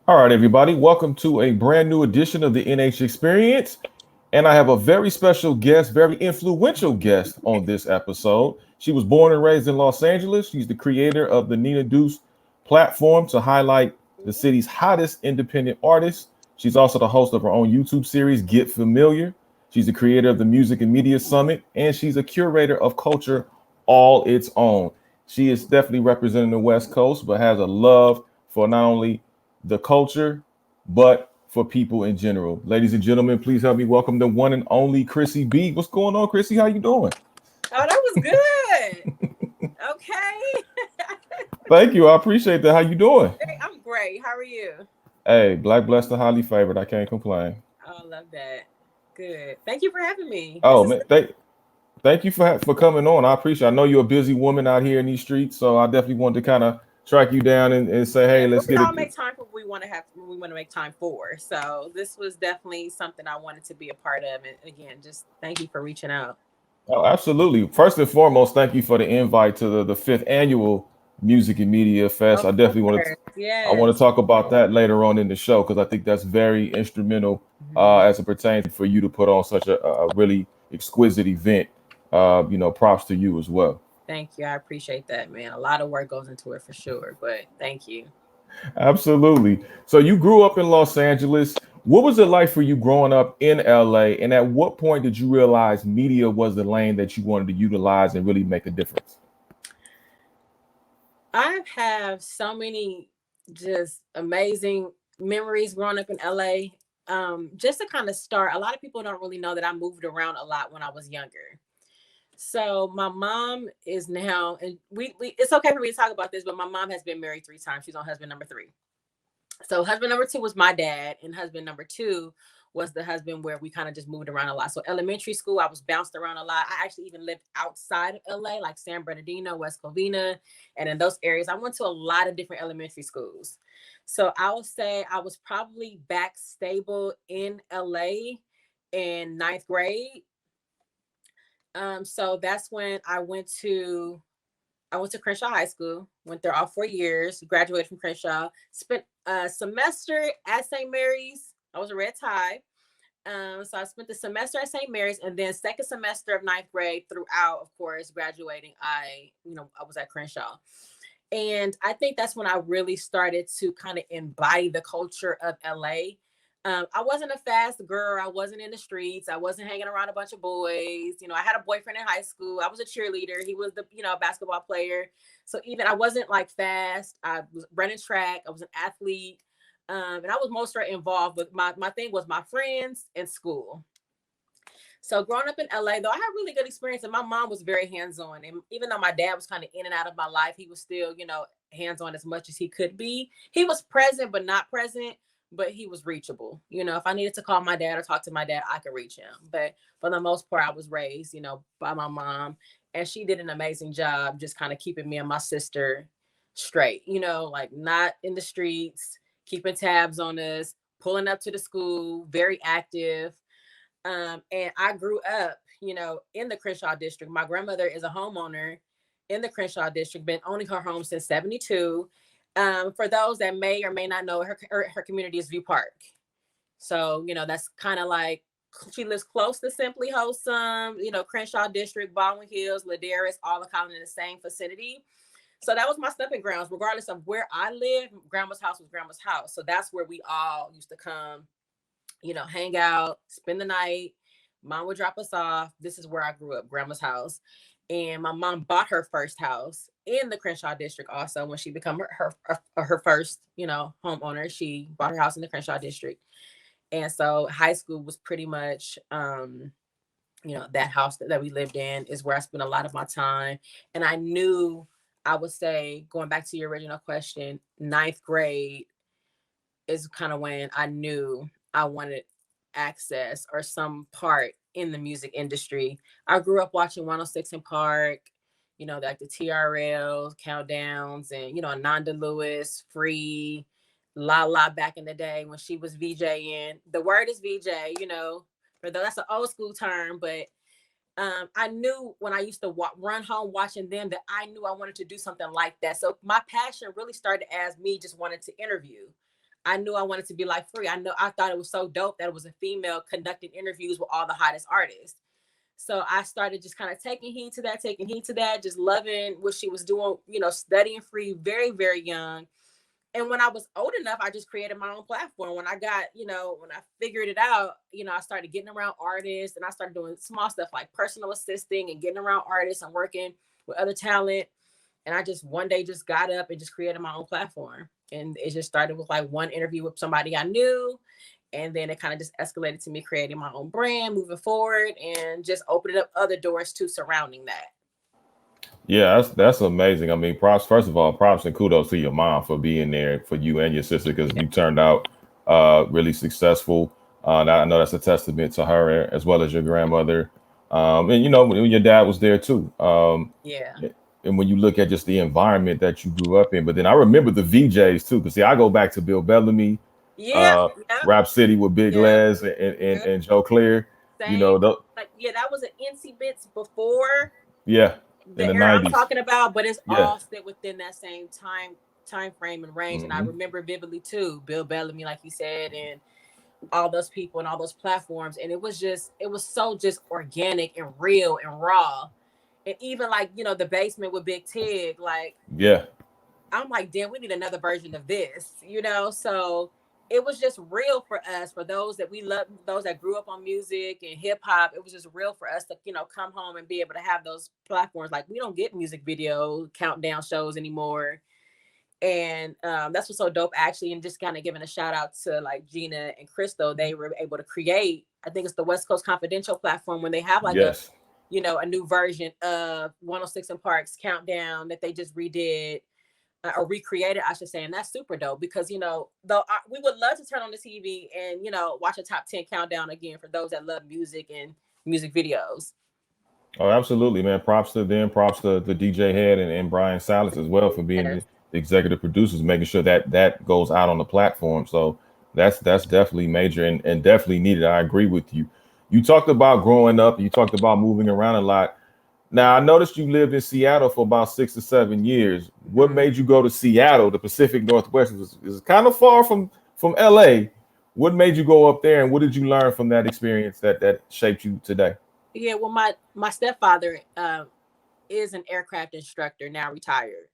All right, everybody, welcome to a brand new edition of the NH Experience. And I have a very special guest, very influential guest on this episode. She was born and raised in Los Angeles. She's the creator of the Nina Deuce platform to highlight the city's hottest independent artists. She's also the host of her own YouTube series, Get Familiar. She's the creator of the Music and Media Summit, and she's a curator of culture all its own. She is definitely representing the West Coast, but has a love for not only the culture, but for people in general. Ladies and gentlemen, please help me welcome the one and only Khrissy B. What's going on, Khrissy? How you doing? Oh, that was good. Okay. Thank you. I appreciate that. How you doing? Hey, I'm great. How are you? Hey, black, blessed, and highly favored. I can't complain. Oh, I love that. Good. Thank you for having me. This Oh is man, thank you for coming on. I appreciate. I know you're a busy woman out here in these streets, so I definitely wanted to kind of track you down and say, hey, let's we get all it. make time for what we want to have. We want to make time for. So this was definitely something I wanted to be a part of. And again, just thank you for reaching out. Oh, absolutely. First and foremost, thank you for the invite to the fifth annual Music and Media Fest. Of I definitely want to course. I want to Yes. talk about that later on in the show because I think that's very instrumental Mhm. as it pertains for you to put on such a really exquisite event. Props to you as well. Thank you. I appreciate that, man. A lot of work goes into it for sure, but thank you. Absolutely. So you grew up in Los Angeles. What was it like for you growing up in LA? And at what point did you realize media was the lane that you wanted to utilize and really make a difference? I have so many just amazing memories growing up in LA. Just to kind of start, a lot of people don't really know that I moved around a lot when I was younger. So my mom is now, and we it's okay for me to talk about this, but my mom has been married 3 times. She's on husband number three. So husband number two was my dad, and husband number two was the husband where we kind of just moved around a lot. So elementary school, I was bounced around a lot. I actually even lived outside of LA, like San Bernardino, West Covina, and in those areas. I went to a lot of different elementary schools. So I would say I was probably back stable in LA in ninth grade. So that's when I went to Crenshaw High School, went there all 4 years, graduated from Crenshaw, spent a semester at St. Mary's. I was a red tie. So I spent the semester at St. Mary's, and then second semester of ninth grade throughout, of course, graduating, I was at Crenshaw. And I think that's when I really started to kind of embody the culture of LA. I wasn't a fast girl. I wasn't in the streets. I wasn't hanging around a bunch of boys. I had a boyfriend in high school. I was a cheerleader. He was the basketball player. So even I wasn't like fast. I was running track. I was an athlete. And I was most involved with my thing was my friends and school. So growing up in LA, though, I had really good experience, and my mom was very hands-on. And even though my dad was kind of in and out of my life, he was still, hands-on as much as he could be. He was present, but not present, but he was reachable. If I needed to call my dad or talk to my dad, I could reach him. But for the most part, I was raised, by my mom, and she did an amazing job just kind of keeping me and my sister straight, like not in the streets, keeping tabs on us, pulling up to the school, very active. And I grew up, in the Crenshaw district. My grandmother is a homeowner in the Crenshaw district, been owning her home since 72. For those that may or may not know, her community is View Park. So, that's kind of like she lives close to Simply Wholesome, Crenshaw district, Baldwin Hills, Ladera, all kind of in the same vicinity. So that was my stepping grounds. Regardless of where I lived, grandma's house was grandma's house. So that's where we all used to come, hang out, spend the night. Mom would drop us off. This is where I grew up, grandma's house. And my mom bought her first house in the Crenshaw district also when she became her first, homeowner. She bought her house in the Crenshaw district. And so high school was pretty much that house that we lived in is where I spent a lot of my time. And I knew, I would say, going back to your original question, ninth grade is kind of when I knew I wanted access or some part in the music industry. I grew up watching 106 in Park, like the TRLs, countdowns, and Ananda Lewis, Free, La La back in the day when she was VJing. The word is VJ, for though that's an old school term, but I knew when I used to run home watching them that I knew I wanted to do something like that. So my passion really started as me just wanting to interview. I knew I wanted to be like Free. I thought it was so dope that it was a female conducting interviews with all the hottest artists. So I started just kind of taking heed to that, just loving what she was doing, studying Free very, very young. And when I was old enough, I just created my own platform. When I got, when I figured it out, I started getting around artists and I started doing small stuff like personal assisting and getting around artists and working with other talent. And I just one day just got up and just created my own platform. And it just started with like one interview with somebody I knew. And then it kind of just escalated to me creating my own brand, moving forward, and just opening up other doors too surrounding that. Yeah, that's amazing. I mean, props, first of all, props and kudos to your mom for being there for you and your sister, because you turned out really successful. I know that's a testament to her as well as your grandmother. And when your dad was there too. Yeah. And when you look at just the environment that you grew up in, but then I remember the VJs too, because see, I go back to Bill Bellamy, Yeah. Rap City with Big Les and Joe Clear. Same. That was an NC Bits before. Yeah. The era 90s. I'm talking about, but it's all sit within that same time frame and range. Mm-hmm. And I remember vividly too, Bill Bellamy, like you said, and all those people and all those platforms. And it was so just organic and real and raw. And even like, the basement with Big Tig, like, I'm like, damn, we need another version of this, so it was just real for us, for those that we love, those that grew up on music and hip hop. It was just real for us to, come home and be able to have those platforms. Like, we don't get music video countdown shows anymore. And that's what's so dope, actually. And just kind of giving a shout out to like Gina and Crystal. They were able to create, I think it's the West Coast Confidential platform, when they have like a new version of 106 and Park's Countdown that they just redid. Or recreated, I should say, and that's super dope because though we would love to turn on the TV and watch a top 10 countdown again for those that love music and music videos. Oh, absolutely, man! Props to them, props to the DJ Head and Brian Salas as well for being the executive producers, making sure that goes out on the platform. So that's definitely major and definitely needed. I agree with you. You talked about growing up, you talked about moving around a lot. Now, I noticed you lived in Seattle for about 6 or 7 years. What made you go to Seattle? The Pacific Northwest is kind of far from LA. What made you go up there, and what did you learn from that experience that shaped you today? Yeah, well, my stepfather is an aircraft instructor, now retired.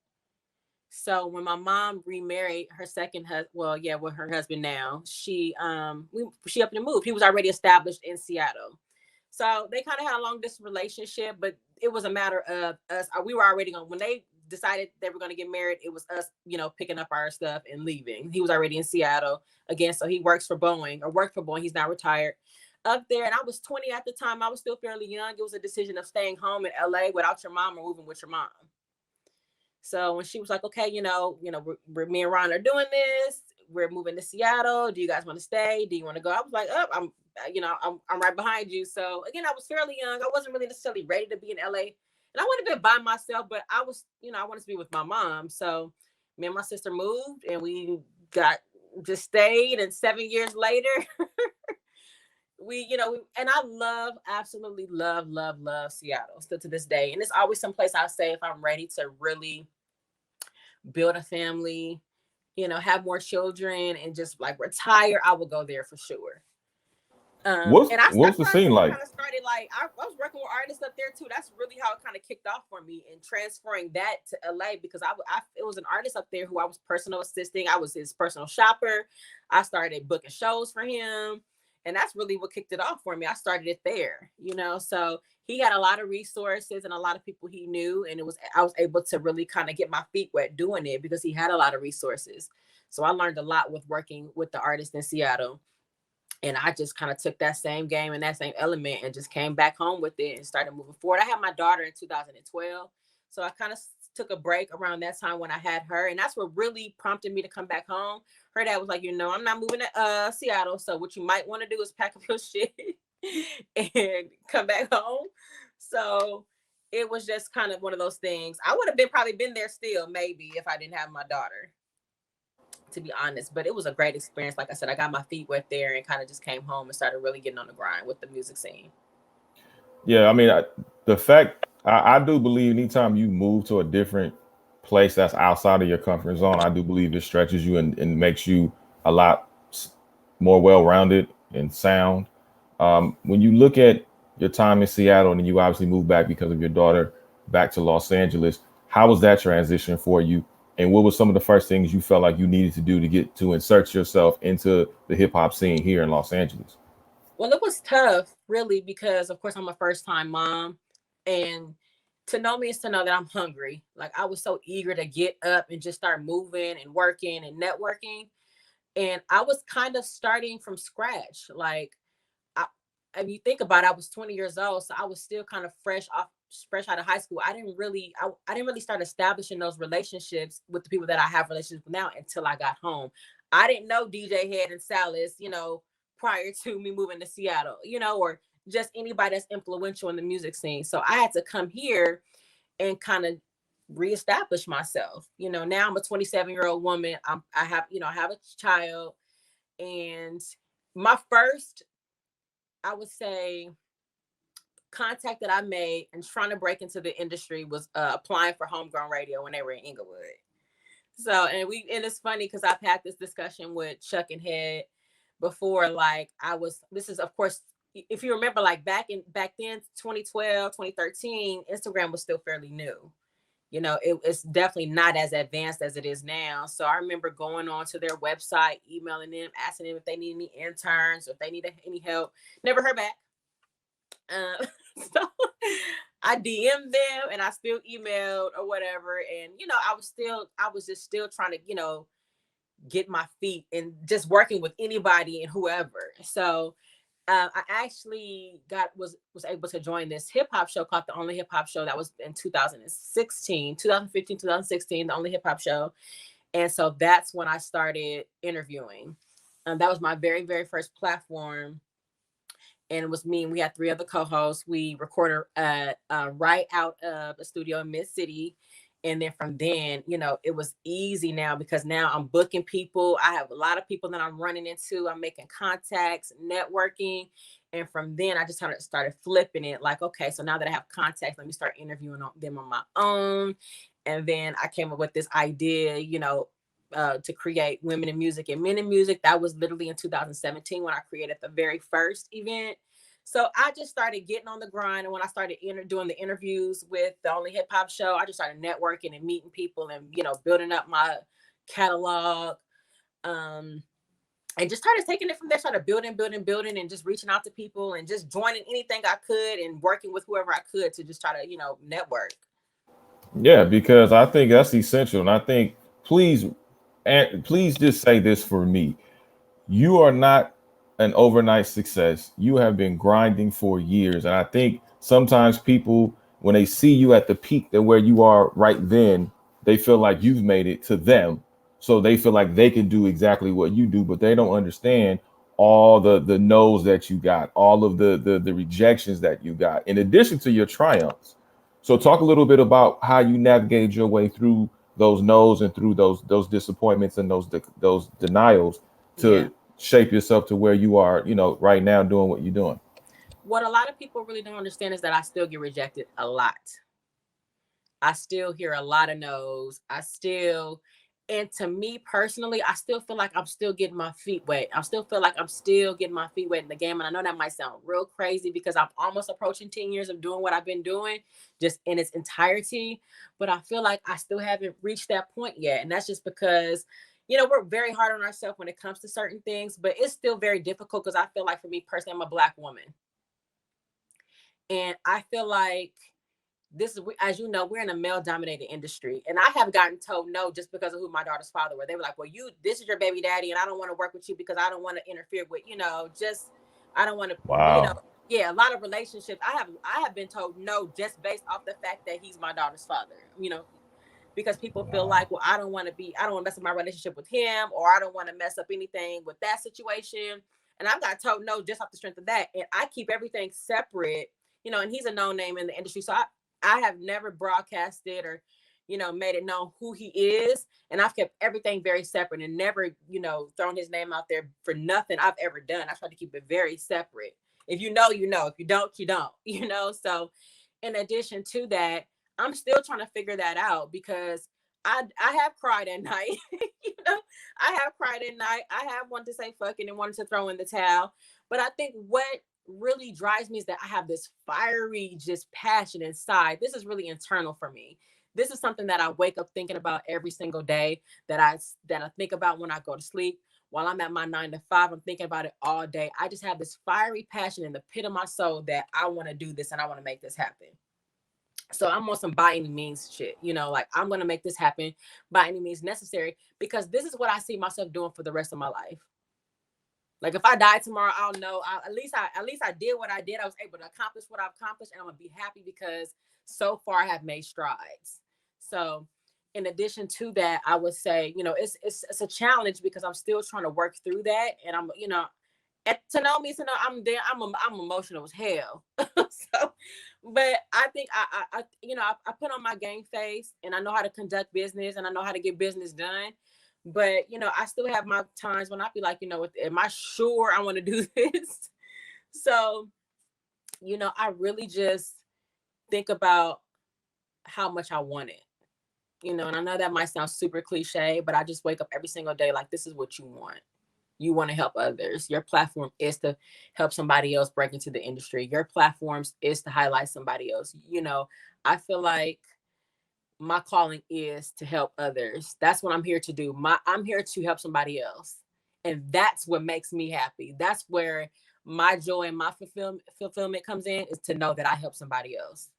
So when my mom remarried her second husband, with her husband now, she up and moved. He was already established in Seattle. So they kind of had a long distance relationship, but it was a matter of us. We were already when they decided they were going to get married, it was us, picking up our stuff and leaving. He was already in Seattle again. So he worked for Boeing. He's now retired up there. And I was 20 at the time. I was still fairly young. It was a decision of staying home in LA without your mom or moving with your mom. So when she was like, okay, me and Ron are doing this. We're moving to Seattle. Do you guys want to stay? Do you want to go? I was like, I'm right behind you. So again, I was fairly young. I wasn't really necessarily ready to be in LA, and I would have been by myself, but I was, I wanted to be with my mom. So me and my sister moved, and we just stayed. And 7 years later, and I absolutely love Seattle still to this day. And it's always someplace I say if I'm ready to really build a family, have more children and just like retire, I will go there for sure. What's the scene like? I started I was working with artists up there too. That's really how it kind of kicked off for me, and transferring that to LA because it was an artist up there who I was personal assisting. I was his personal shopper. I started booking shows for him, and that's really what kicked it off for me. I started it there, So he had a lot of resources and a lot of people he knew, and I was able to really kind of get my feet wet doing it because he had a lot of resources. So I learned a lot with working with the artists in Seattle. And I just kind of took that same game and that same element and just came back home with it and started moving forward. I had my daughter in 2012. So I kind of took a break around that time when I had her. And that's what really prompted me to come back home. Her dad was like, I'm not moving to Seattle. So what you might want to do is pack up your shit and come back home. So it was just kind of one of those things. I would have probably been there still, maybe, if I didn't have my daughter, to be honest. But it was a great experience. Like I said, I got my feet wet there and kind of just came home and started really getting on the grind with the music scene. Yeah, I mean, I do believe anytime you move to a different place that's outside of your comfort zone, I do believe it stretches you and makes you a lot more well-rounded and sound. When you look at your time in Seattle and you obviously moved back because of your daughter back to Los Angeles, how was that transition for you? And what were some of the first things you felt like you needed to do to get to insert yourself into the hip hop scene here in Los Angeles? Well, it was tough, really, because of course I'm a first time mom, and to know me is to know that I'm hungry. Like, I was so eager to get up and just start moving and working and networking, and I was kind of starting from scratch. Like, I, if you think about it, I was 20 years old, so I was still kind of fresh out of high school. I didn't really start establishing those relationships with the people that I have relationships with now until I got home. I didn't know DJ Head and Salas, prior to me moving to Seattle, or just anybody that's influential in the music scene. So I had to come here and kind of reestablish myself. Now I'm a 27-year-old woman. I have a child, and my first, I would say, contact that I made and trying to break into the industry was applying for Homegrown Radio when they were in Inglewood. So, and it's funny because I've had this discussion with Chuck and Head before. Like, this is, of course, if you remember, like back then, 2012, 2013, Instagram was still fairly new. It's definitely not as advanced as it is now. So I remember going on to their website, emailing them, asking them if they need any interns, or if they need any help. Never heard back. So I DM'd them and I still emailed or whatever. And, I was just still trying to, get my feet and just working with anybody and whoever. So I actually was able to join this hip hop show called The Only Hip Hop Show. That was in 2015, 2016, The Only Hip Hop Show. And so that's when I started interviewing. That was my very, very first platform. And it was me, and we had 3 other co-hosts. We recorded right out of a studio in Mid-City. And then from then, it was easy now because now I'm booking people. I have a lot of people that I'm running into. I'm making contacts, networking. And from then, I just kind of started flipping it. Like, okay, so now that I have contacts, let me start interviewing them on my own. And then I came up with this idea, to create Women in Music and Men in Music. That was literally in 2017 when I created the very first event. So I just started getting on the grind. And when I started doing the interviews with The Only Hip Hop Show, I just started networking and meeting people and, building up my catalog. And just started taking it from there, started building, and just reaching out to people and just joining anything I could and working with whoever I could to just try to, network. Yeah, because I think that's essential. And I think, please, and please just say this for me. You are not an overnight success. You have been grinding for years. And I think sometimes people, when they see you at the peak that where you are right then, they feel like you've made it to them. So they feel like they can do exactly what you do, but they don't understand all the no's that you got, all of the rejections that you got, in addition to your triumphs. So talk a little bit about how you navigated your way through those no's and through those disappointments and those denials to shape yourself to where you are, right now doing what you're doing. What a lot of people really don't understand is that I still get rejected a lot. I still hear a lot of no's. And to me personally, I still feel like I'm still getting my feet wet. I still feel like I'm still getting my feet wet in the game. And I know that might sound real crazy because I'm almost approaching 10 years of doing what I've been doing just in its entirety. But I feel like I still haven't reached that point yet. And that's just because, we're very hard on ourselves when it comes to certain things, but it's still very difficult because I feel like for me personally, I'm a Black woman. And I feel like this is, as you know, we're in a male dominated industry, and I have gotten told no just because of who my daughter's father were. They were like, well, this is your baby daddy, and I don't want to work with you because I don't want to interfere with, I don't want to, Wow. a lot of relationships. I have been told no just based off the fact that he's my daughter's father, because people feel like, well, I don't want to mess up my relationship with him, or I don't want to mess up anything with that situation. And I've got told no just off the strength of that. And I keep everything separate, and he's a known name in the industry. So I have never broadcasted or, made it known who he is. And I've kept everything very separate and never, thrown his name out there for nothing I've ever done. I try to keep it very separate. If you know, you know. If you don't, you don't, So in addition to that, I'm still trying to figure that out because I have cried at night. I have cried at night. I have wanted to say fuck it and wanted to throw in the towel. But I think what really drives me is that I have this fiery just passion inside. This is really internal for me. This is something that I wake up thinking about every single day, that I think about when I go to sleep. While I'm at my 9 to 5, I'm thinking about it all day. I just have this fiery passion in the pit of my soul that I want to do this and I want to make this happen. So I'm on some by any means shit, like I'm gonna make this happen by any means necessary, because this is what I see myself doing for the rest of my life. Like if I die tomorrow, I'll know at least I did what I did. I was able to accomplish what I've accomplished, and I'm gonna be happy because so far I have made strides. So in addition to that, I would say, it's a challenge because I'm still trying to work through that, and to know me, to know I'm there, I'm emotional as hell. So, but I think I put on my game face, and I know how to conduct business, and I know how to get business done. But I still have my times when I be like, am I sure I want to do this? So, I really just think about how much I want it. And I know that might sound super cliche, but I just wake up every single day like, this is what you want. You want to help others. Your platform is to help somebody else break into the industry. Your platforms is to highlight somebody else. I feel like my calling is to help others. That's what I'm here to do. I'm here to help somebody else. And that's what makes me happy. That's where my joy and my fulfillment comes in, is to know that I help somebody else.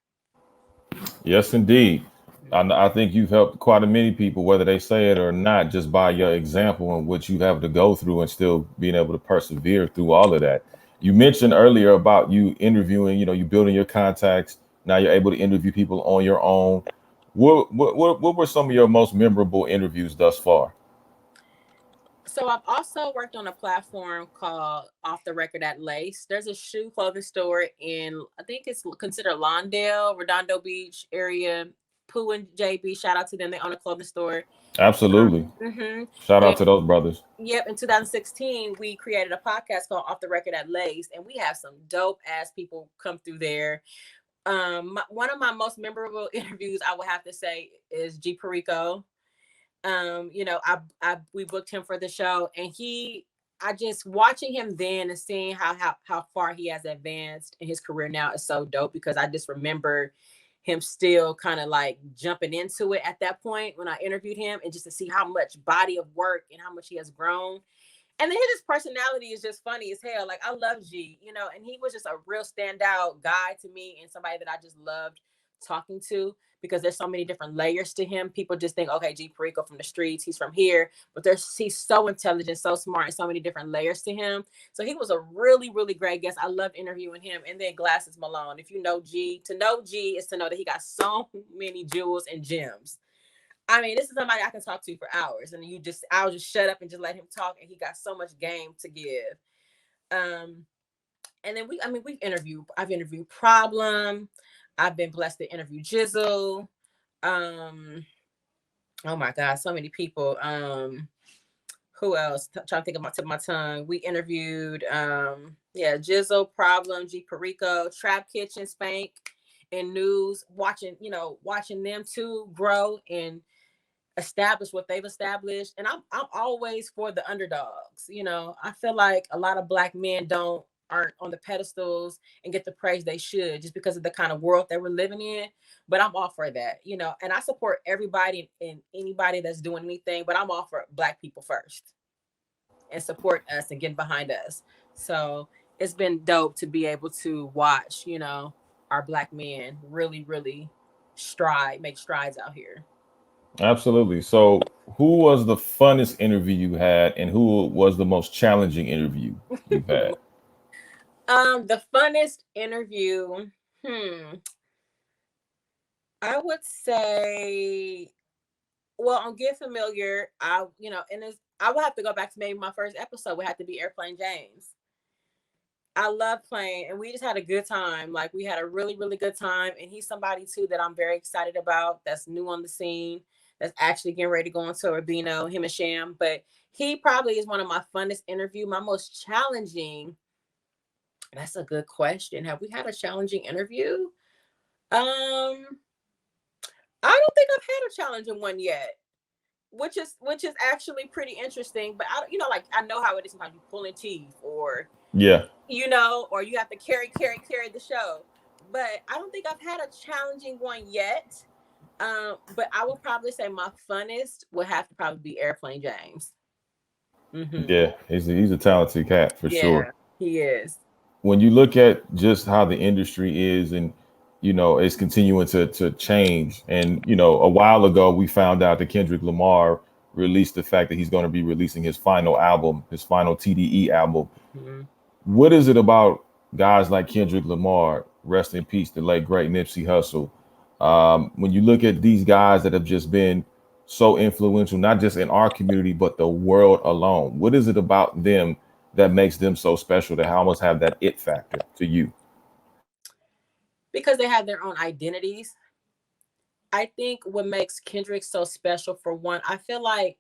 Yes, indeed. I think you've helped quite a many people, whether they say it or not, just by your example and what you have to go through and still being able to persevere through all of that. You mentioned earlier about you interviewing, you building your contacts. Now you're able to interview people on your own. What were some of your most memorable interviews thus far? So I've also worked on a platform called Off the Record at Lace. There's a shoe clothing store in, I think it's considered Lawndale, Redondo Beach area. Pooh and JB, shout out to them. They own a clothing store. Absolutely. Mhm. Shout out And to those brothers. yep, in 2016, we created a podcast called Off the Record at Lace, and we have some dope ass people come through there. One of my most memorable interviews, I would have to say, is G Perico. We booked him for the show, and I just watching him then and seeing how far he has advanced in his career now is so dope, because I just remember him still kind of like jumping into it at that point when I interviewed him, and just to see how much body of work and how much he has grown. And then his personality is just funny as hell. Like, I love G, and he was just a real standout guy to me, and somebody that I just loved talking to, because there's so many different layers to him. People just think, okay, G Perico from the streets, he's from here, but he's so intelligent, so smart, and so many different layers to him. So he was a really, really great guest. I loved interviewing him. And then Glasses Malone. If you know G, to know G is to know that he got so many jewels and gems. I mean, this is somebody I can talk to for hours, and I'll just shut up and just let him talk, and he got so much game to give. Um, and then I've interviewed Problem. I've been blessed to interview Jizzle. Oh my God, so many people. Who else? Trying to think of my tip of my tongue. We interviewed, Jizzle, Problem, G Perico, Trap Kitchen, Spank, and News. Watching them two grow and establish what they've established. And I'm always for the underdogs. I feel like a lot of Black men aren't on the pedestals and get the praise they should, just because of the kind of world that we're living in. But I'm all for that, and I support everybody and anybody that's doing anything, but I'm all for Black people first, and support us and get behind us. So it's been dope to be able to watch, our Black men really, really make strides out here. Absolutely. So, who was the funnest interview you had, and who was the most challenging interview you've had? The funnest interview, I would say, well, on Get Familiar, I would have to go back to maybe my first episode would have to be Airplane James. I love playing, and we just had a good time. Like, we had a really, really good time. And he's somebody too that I'm very excited about, that's new on the scene, that's actually getting ready to go into Urbino, him and Sham. But he probably is one of my funnest interview. My most challenging, that's a good question. Have we had a challenging interview? Um, I don't think I've had a challenging one yet, which is actually pretty interesting. But like I know how it is sometimes you pulling teeth, or Yeah. or you have to carry the show. But I don't think I've had a challenging one yet. But I would probably say my funnest would have to probably be Airplane James. Mm-hmm. Yeah, he's a talented cat for sure. Yeah, he is. When you look at just how the industry is, and it's continuing to change, and a while ago we found out that Kendrick Lamar released the fact that he's going to be releasing his final album, his final TDE album. Mm-hmm. What is it about guys like Kendrick Lamar, rest in peace, the late great Nipsey Hussle? When you look at these guys that have just been so influential, not just in our community, but the world alone, what is it about them that makes them so special, that almost have that it factor to you? Because they have their own identities. I think what makes Kendrick so special, for one, I feel like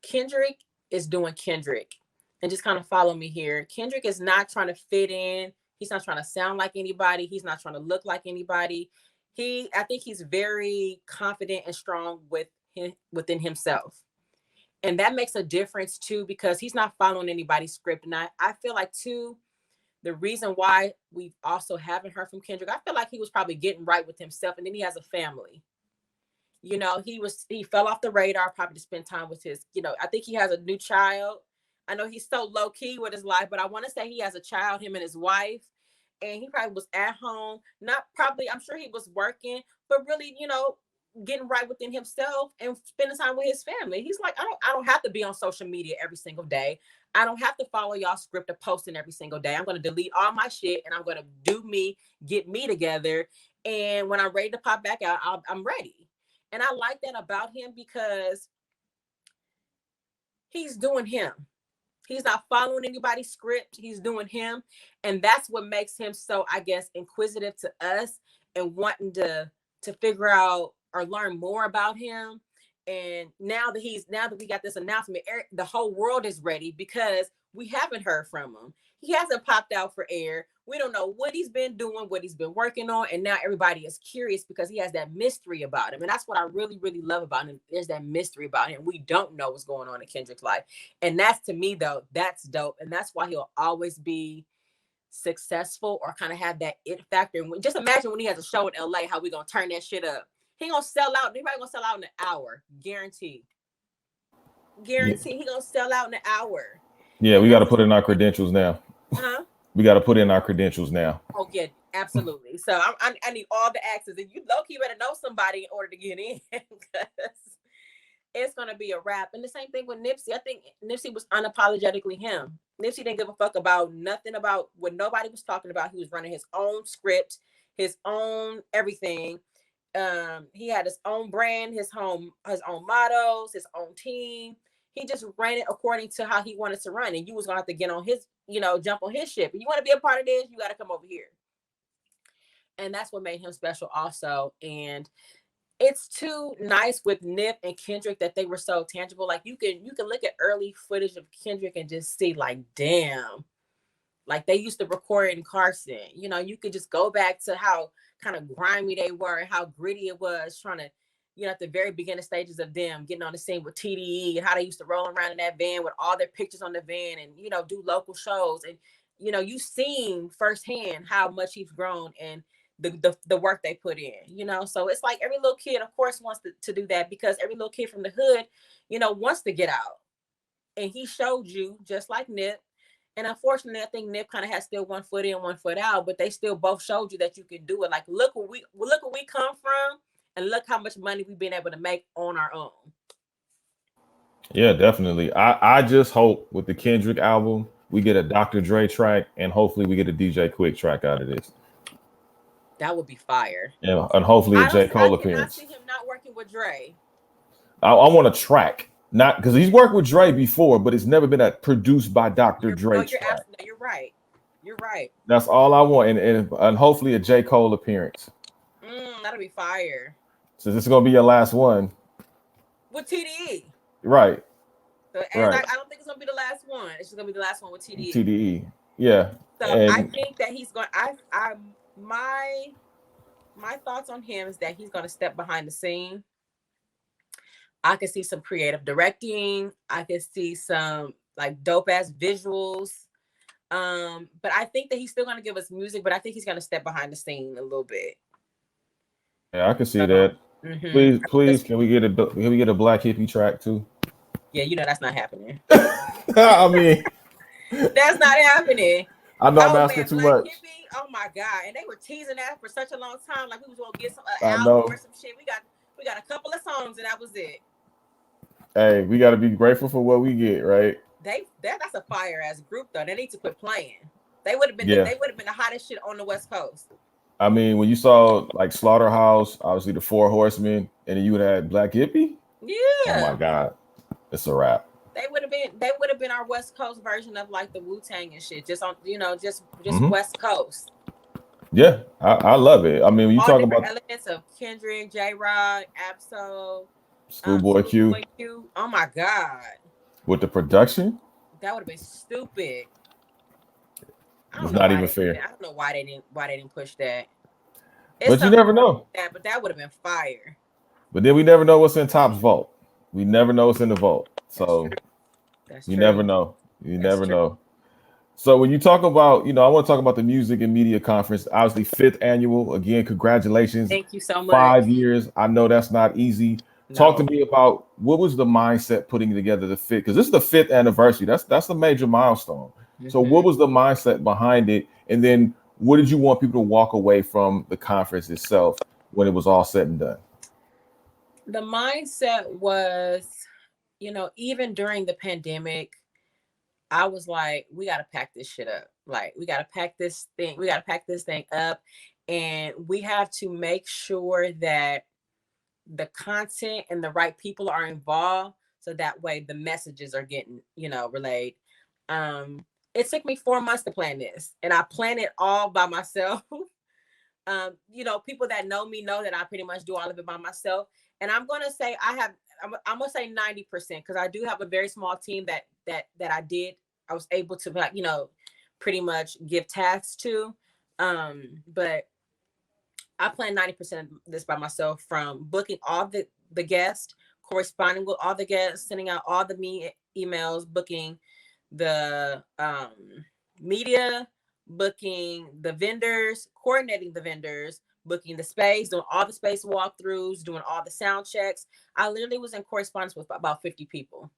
Kendrick is doing Kendrick. And just kind of follow me here. Kendrick is not trying to fit in. He's not trying to sound like anybody. He's not trying to look like anybody. I think he's very confident and strong within himself. And that makes a difference too, because he's not following anybody's script. And I feel like too, the reason why we also haven't heard from Kendrick, I feel like he was probably getting right with himself, and then he has a family. He fell off the radar probably to spend time with his, I think he has a new child. I know he's so low key with his life, but I want to say he has a child, him and his wife, and he probably was at home. Not probably, I'm sure he was working, but really, getting right within himself and spending time with his family. He's like, I don't have to be on social media every single day. I don't have to follow y'all script of posting every single day. I'm going to delete all my shit and I'm going to do me, get me together. And when I'm ready to pop back out, I'm ready. And I like that about him because he's doing him. He's not following anybody's script. He's doing him. And that's what makes him so, I guess, inquisitive to us and wanting to figure out or learn more about him. And now that we got this announcement, the whole world is ready because we haven't heard from him. He hasn't popped out for air. We don't know what he's been doing, what he's been working on. And now everybody is curious because he has that mystery about him. And that's what I really, really love about him. There's that mystery about him. We don't know what's going on in Kendrick's life. And that's, to me, though, that's dope. And that's why he'll always be successful or kind of have that it factor. And just imagine when he has a show in LA, how we going to turn that shit up. He going to sell out. Everybody going to sell out in an hour. Guaranteed. Yeah. He going to sell out in an hour. Yeah, we got to put in our credentials now. Huh? We got to put in our credentials now. Oh, yeah, absolutely. So I need all the access. And you low-key better know somebody in order to get in. Because it's going to be a wrap. And the same thing with Nipsey. I think Nipsey was unapologetically him. Nipsey didn't give a fuck about nothing about what nobody was talking about. He was running his own script, his own everything. He had his own brand, his own mottos, his own team. He just ran it according to how he wanted to run. And you was going to have to get on his, jump on his ship. If you want to be a part of this, you got to come over here. And that's what made him special also. And it's too nice with Nip and Kendrick that they were so tangible. Like you can look at early footage of Kendrick and just see like, damn, like they used to record in Carson. You could just go back to how kind of grimy they were and how gritty it was trying to, at the very beginning stages of them getting on the scene with TDE and how they used to roll around in that van with all their pictures on the van and, do local shows. And, you've seen firsthand how much he's grown and the work they put in, so it's like every little kid, of course, wants to do that because every little kid from the hood, wants to get out. And he showed you, just like Nip. And unfortunately, I think Nip kind of has still 1 foot in, 1 foot out, but they still both showed you that you can do it. Like, look where we come from, and look how much money we've been able to make on our own. Yeah, definitely. I just hope with the Kendrick album, we get a Dr. Dre track, and hopefully we get a DJ Quick track out of this. That would be fire. Yeah, and hopefully a J. Cole appearance. I see him not working with Dre. I want a track. Not because he's worked with Dre before, but it's never been produced by Dr. Dre. You're right. You're right. That's all I want, and hopefully a J. Cole appearance. That'll be fire. So this is gonna be your last one with TDE. Right. So right. I don't think it's gonna be the last one. It's just gonna be the last one with TDE. TDE. Yeah. So I think that he's going. My my thoughts on him is that he's going to step behind the scene. I could see some creative directing. I could see some like dope ass visuals. But I think that he's still going to give us music, but I think he's going to step behind the scene a little bit. Yeah, I can see So, that. Please, can we get a Black Hippie track too? Yeah, that's not happening. I mean, that's not happening. I know I'm Oh asking man, too Black much. Hippie. Oh my god, and they were teasing that for such a long time. Like we was gonna get some I album know. or some shit. We got a couple of songs, and that was it. Hey, we got to be grateful for what we get, right? That's a fire ass group though. They need to quit playing. They would have been the hottest shit on the West Coast. I mean, when you saw like Slaughterhouse, obviously the Four Horsemen, and then you had Black Hippie. Yeah. Oh my god, it's a wrap. They would have been our West Coast version of like the Wu-Tang and shit. Just on, just West Coast. Yeah, I love it. I mean, when you talk about elements of Kendrick, J-Rod, Absol, Schoolboy Q. Oh my god. With the production, that would have been stupid. It's not even fair. I don't know why they didn't push that. But you never know. But that would have been fire. But then we never know what's in Top's vault. We never know what's in the vault. So you never know. You never know. So when you talk about, I want to talk about the Music and Media Conference, obviously 5th annual. Again, congratulations. Thank you so much. 5 years. I know that's not easy. No. Talk to me about what was the mindset putting together the 5th, because this is the 5th anniversary. That's a major milestone. Mm-hmm. So what was the mindset behind it? And then what did you want people to walk away from the conference itself when it was all said and done? The mindset was, even during the pandemic, I was like, we got to pack this shit up. Like, we got to pack this thing up. And we have to make sure that the content and the right people are involved. So that way the messages are getting, relayed. It took me 4 months to plan this. And I planned it all by myself. People that know me know that I pretty much do all of it by myself. And I'm going to say I'm going to say 90%, because I do have a very small team that I was able to, pretty much give tasks to. But I plan 90% of this by myself, from booking all the guests, corresponding with all the guests, sending out all the emails, booking the media, booking the vendors, coordinating the vendors, booking the space, doing all the space walkthroughs, doing all the sound checks. I literally was in correspondence with about 50 people.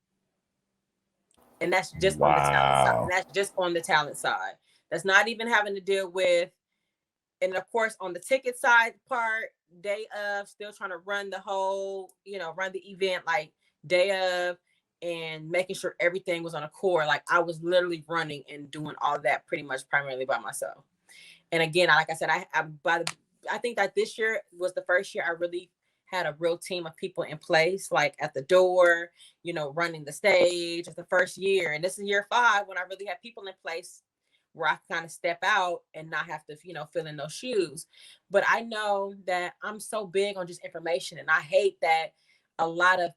And that's just on the talent side. And that's just on the talent side. That's not even having to deal with, and of course, on the ticket side part, day of, still trying to run the whole, run the event like day of, and making sure everything was on a core. Like, I was literally running and doing all that pretty much primarily by myself. And again, like I said, I think that this year was the first year I really had a real team of people in place, like at the door, running the stage. It's the first year. And this is year 5 when I really had people in place where I kind of step out and not have to, fill in those shoes. But I know that I'm so big on just information, and I hate that a lot of,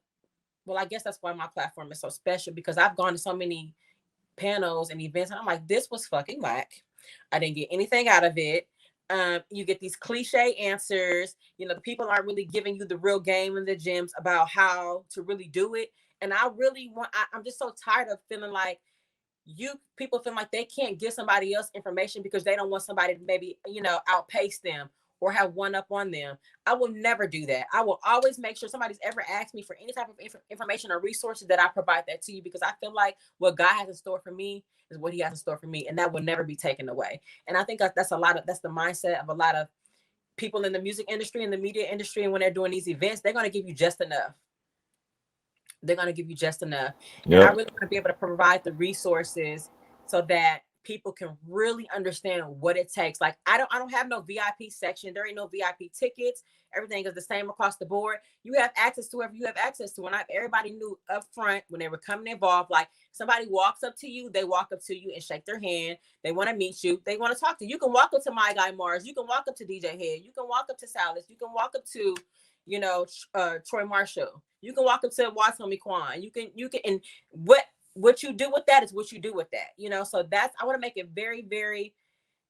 I guess that's why my platform is so special, because I've gone to so many panels and events, and I'm like, this was fucking whack. I didn't get anything out of it. You get these cliche answers. The people aren't really giving you the real game and the gems about how to really do it. And I'm just so tired of feeling like people feel like they can't give somebody else information because they don't want somebody to maybe, outpace them or have one up on them. I will never do that. I will always make sure somebody's ever asked me for any type of information or resources, that I provide that to you, because I feel like what God has in store for me is what he has in store for me, and that will never be taken away. And I think that's the mindset of a lot of people in the music industry and the media industry. And when they're doing these events, they're going to give you just enough. They're going to give you just enough. Yep. And I really want to be able to provide the resources so that people can really understand what it takes. Like, I don't have no VIP section. There ain't no VIP tickets. Everything is the same across the board. You have access to whoever you have access to. And everybody knew up front when they were coming involved, like, somebody walks up to you, they walk up to you and shake their hand. They want to meet you. They want to talk to you. You can walk up to My Guy Mars. You can walk up to DJ Head. You can walk up to Salas. You can walk up to, Troy Marshall. You can walk up to Watson Kwan. You can, and what you do with that is what you do with that, so I want to make it very, very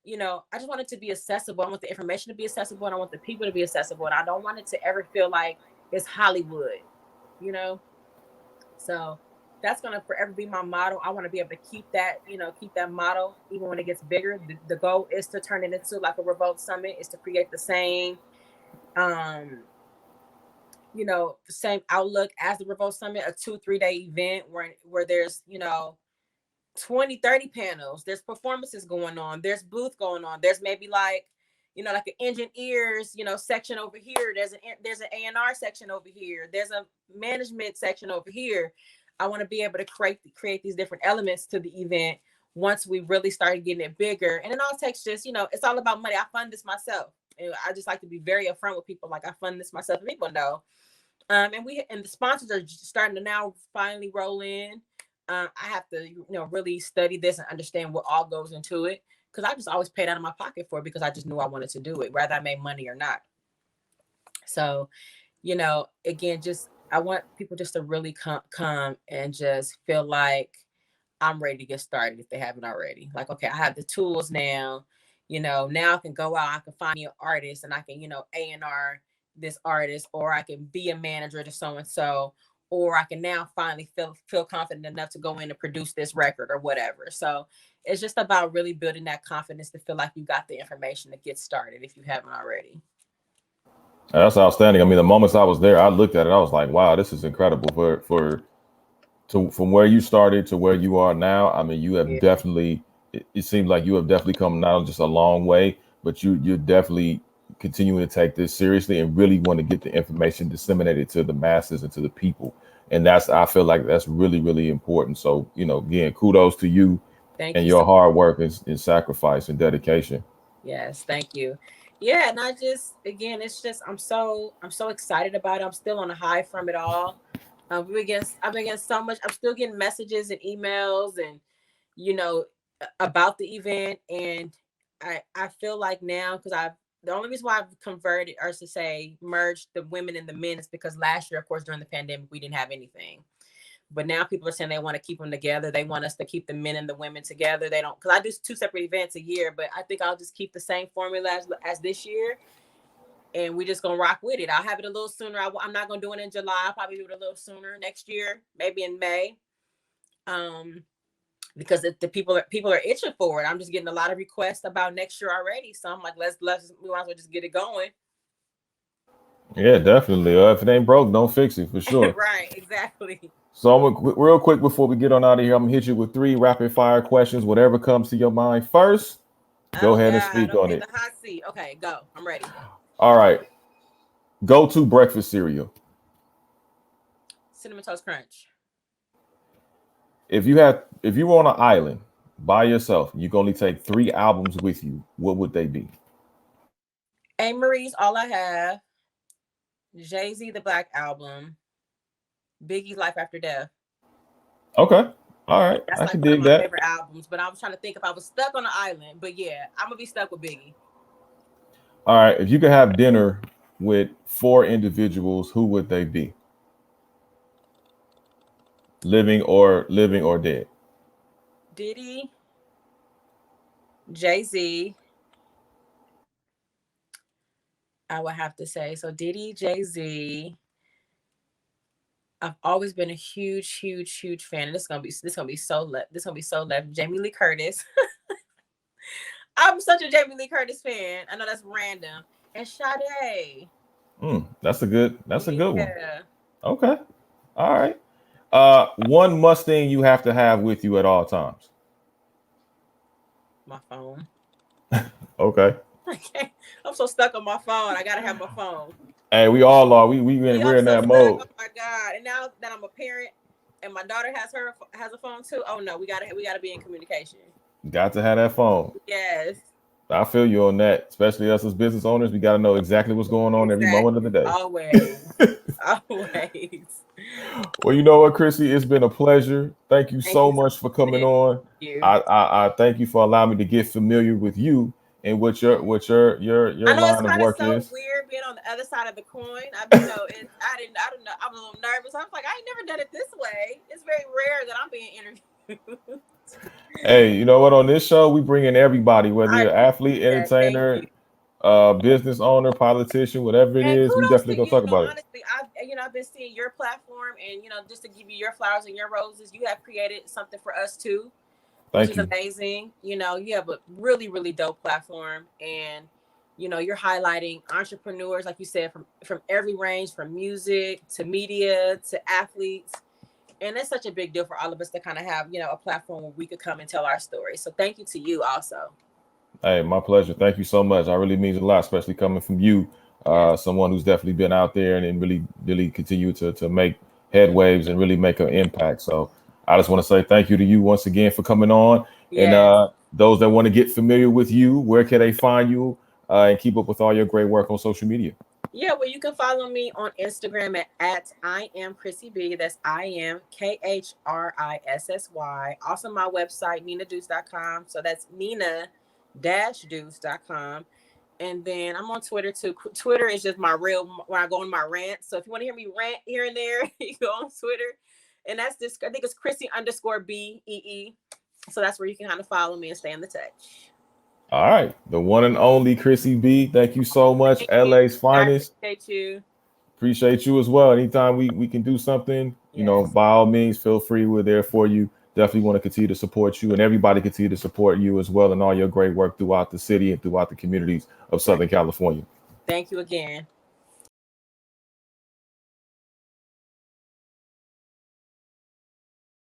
I just want it to be accessible. I want the information to be accessible, and I want the people to be accessible. And I don't want it to ever feel like it's Hollywood, you know? So that's going to forever be my motto. I want to be able to keep that motto, even when it gets bigger. The goal is to turn it into like a Revolt Summit, is to create the same, same outlook as the Revolt Summit, a 2-3 day event where there's, 20, 30 panels, there's performances going on, there's booth going on, there's maybe like an engineers section over here, there's an A&R section over here, there's a management section over here. I want to be able to create these different elements to the event once we really started getting it bigger. And it all takes just it's all about money. I fund this myself, and I just like to be very upfront with people, like I fund this myself, and people know. And the sponsors are starting to now finally roll in. I have to, really study this and understand what all goes into it, because I just always paid out of my pocket for it because I just knew I wanted to do it, whether I made money or not. So, again, just I want people just to really come and just feel like I'm ready to get started if they haven't already. Like, okay, I have the tools now. Now I can go out, I can find me an artist, and I can, A&R this artist, or I can be a manager to so and so, or I can now finally feel confident enough to go in and produce this record or whatever. So it's just about really building that confidence to feel like you got the information to get started if you haven't already. That's outstanding. I mean, the moments I was there, I looked at it, I was like, wow, this is incredible from where you started to where you are now. I mean, you have definitely, it seems like you have definitely come now just a long way, but you're definitely continuing to take this seriously and really want to get the information disseminated to the masses and to the people. And I feel like that's really, really important. So, again, kudos to you. Thank and you your hard work and sacrifice and dedication. Yes, thank you. Yeah, and I just again, it's just I'm so excited about it. I'm still on a high from it all. I've been getting so much. I'm still getting messages and emails and you know about the event, and I feel like now because the only reason why I've converted or to say merged the women and the men is because last year, of course, during the pandemic, we didn't have anything. But now people are saying they want to keep them together. They want us to keep the men and the women together. They don't, because I do 2 separate events a year, but I think I'll just keep the same formula as this year. And we just going to rock with it. I'll have it a little sooner. I'm not going to do it in July. I'll probably do it a little sooner next year, maybe in May. Because the people are itching for it. I'm just getting a lot of requests about next year already. So I'm like, we might as well just get it going. Yeah, definitely. If it ain't broke, don't fix it, for sure. Right, exactly. So real quick before we get on out of here, I'm gonna hit you with 3 rapid fire questions. Whatever comes to your mind first, go ahead and speak on it. The hot seat. Okay, go. I'm ready. All right. Go to breakfast cereal. Cinnamon Toast Crunch. If you were on an island by yourself, you can only take 3 albums with you, what would they be? A. Marie's All I Have. Jay-Z The Black Album. Biggie's Life After Death. Okay. All right. That's I like can one dig of my that. favorite albums, but I was trying to think if I was stuck on an island. But yeah, I'm gonna be stuck with Biggie. All right. If you could have dinner with 4 individuals, who would they be? Living or dead? Diddy, Jay-Z. I would have to say so. Diddy, Jay-Z. I've always been a huge fan. This is gonna be so left. Jamie Lee Curtis. I'm such a Jamie Lee Curtis fan. I know that's random. And Sade. That's a good one. Yeah. Okay. All right. One Mustang you have to have with you at all times. My phone. Okay. I'm so stuck on my phone. I gotta have my phone. Hey, we all are. We're in that mode. Oh my God! And now that I'm a parent and my daughter has a phone too. Oh no, we gotta be in communication. Got to have that phone. Yes. I feel you on that. Especially us as business owners, we got to know exactly what's going on every moment of the day. Always. Always. Well, you know what, Khrissy, it's been a pleasure. Thank you so much for coming on. I thank you for allowing me to get familiar with you and what your line of work is. So weird being on the other side of the coin. I don't know. I was a little nervous. I was like, I ain't never done it this way. It's very rare that I'm being interviewed. Hey, you know what? On this show, we bring in everybody, whether I you're athlete, appreciate that. Thank you. entertainer, business owner, politician, whatever it And is, we kudos definitely to gonna you. talk No, about it. honestly, I've been seeing your platform, and just to give you your flowers and your roses, you have created something for us too, which Thank is you. amazing. You have a really, really dope platform, and you're highlighting entrepreneurs, like you said, from every range, from music to media to athletes, and it's such a big deal for all of us to kind of have a platform where we could come and tell our story. So thank you to you also. Hey, my pleasure. Thank you so much. I really means a lot, especially coming from you, Yes, someone who's definitely been out there and really, really continue to make head waves and really make an impact. So I just want to say thank you to you once again for coming on. And yes. those that want to get familiar with you, where can they find you and keep up with all your great work on social media? Yeah, well, you can follow me on Instagram at I am Khrissy B. That's IamKhrissy. Also, my website, ninadeuce.com. So that's Nina-Deuce.com. And then I'm on Twitter too. Twitter is just my real, when I go on my rant. So if you want to hear me rant here and there, you go on Twitter. And that's this, I think it's Khrissy_BEE. So that's where you can kind of follow me and stay in the touch. All right. The one and only Khrissy B. Thank you so much. Thank you. LA's I finest. appreciate you. Appreciate you as well. Anytime we can do something, Yes. by all means, feel free. We're there for you. Definitely want to continue to support you, and everybody continue to support you as well, and all your great work throughout the city and throughout the communities of Southern California. Thank you again.